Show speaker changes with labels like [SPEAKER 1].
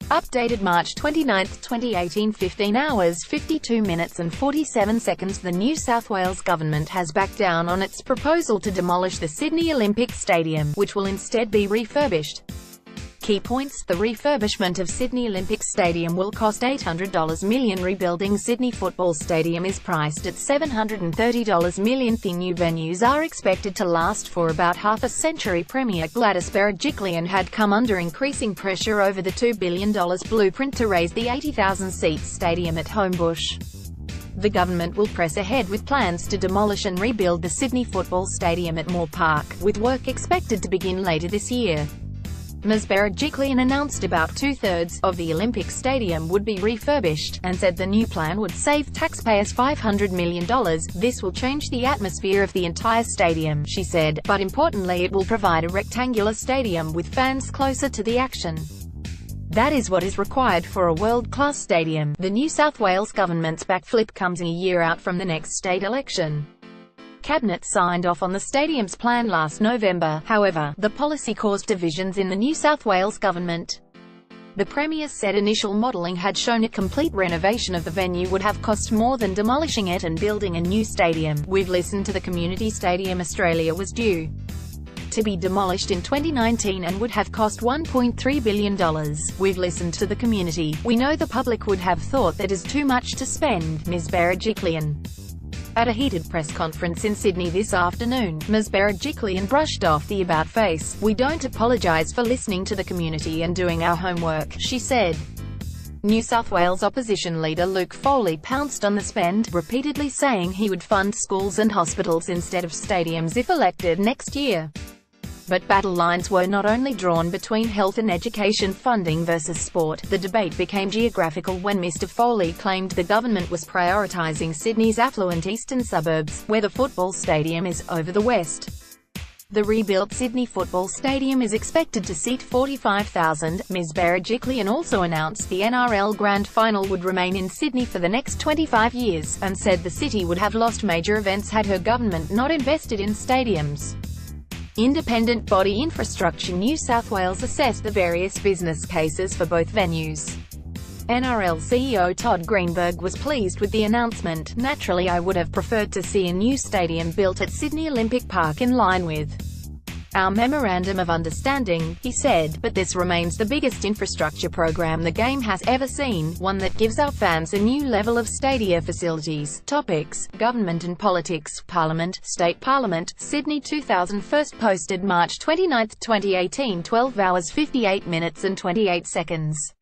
[SPEAKER 1] Updated March 29, 2018, 15 hours 52 minutes and 47 seconds. The New South Wales Government has backed down on its proposal to demolish the Sydney Olympic Stadium, which will instead be refurbished. Key points: the refurbishment of Sydney Olympic Stadium will cost $800 million. Rebuilding Sydney Football Stadium is priced at $730 million. The new venues are expected to last for about half a century. Premier Gladys Berejiklian had come under increasing pressure over the $2 billion blueprint to raise the 80,000-seat stadium at Homebush. The government will press ahead with plans to demolish and rebuild the Sydney Football Stadium at Moore Park, with work expected to begin later this year. Ms. Berejiklian announced about two-thirds of the Olympic Stadium would be refurbished, and said the new plan would save taxpayers $500 million. This will change the atmosphere of the entire stadium, she said, but importantly it will provide a rectangular stadium with fans closer to the action. That is what is required for a world-class stadium. The New South Wales Government's backflip comes a year out from the next state election. Cabinet signed off on the stadium's plan last November. However, the policy caused divisions in the New South Wales Government. The Premier said initial modelling had shown a complete renovation of the venue would have cost more than demolishing it and building a new stadium. We've listened to the community. Stadium Australia was due to be demolished in 2019 and would have cost $1.3 billion. We've listened to the community. We know the public would have thought that is too much to spend, Ms. Berejiklian. At a heated press conference in Sydney this afternoon, Ms. Berejiklian brushed off the about face. "We don't apologise for listening to the community and doing our homework," she said. New South Wales opposition leader Luke Foley pounced on the spend, repeatedly saying he would fund schools and hospitals instead of stadiums if elected next year. But battle lines were not only drawn between health and education funding versus sport. The debate became geographical when Mr. Foley claimed the government was prioritising Sydney's affluent eastern suburbs, where the football stadium is, over the west. The rebuilt Sydney Football Stadium is expected to seat 45,000. Ms. Berejiklian also announced the NRL Grand Final would remain in Sydney for the next 25 years, and said the city would have lost major events had her government not invested in stadiums. Independent body Infrastructure New South Wales assessed the various business cases for both venues. NRL CEO Todd Greenberg was pleased with the announcement. "Naturally, I would have preferred to see a new stadium built at Sydney Olympic Park in line with our Memorandum of Understanding," he said, "but this remains the biggest infrastructure program the game has ever seen, one that gives our fans a new level of stadia facilities." Topics: Government and politics. Parliament, State Parliament, Sydney 2000. First posted March 29, 2018, 12 hours 58 minutes and 28 seconds.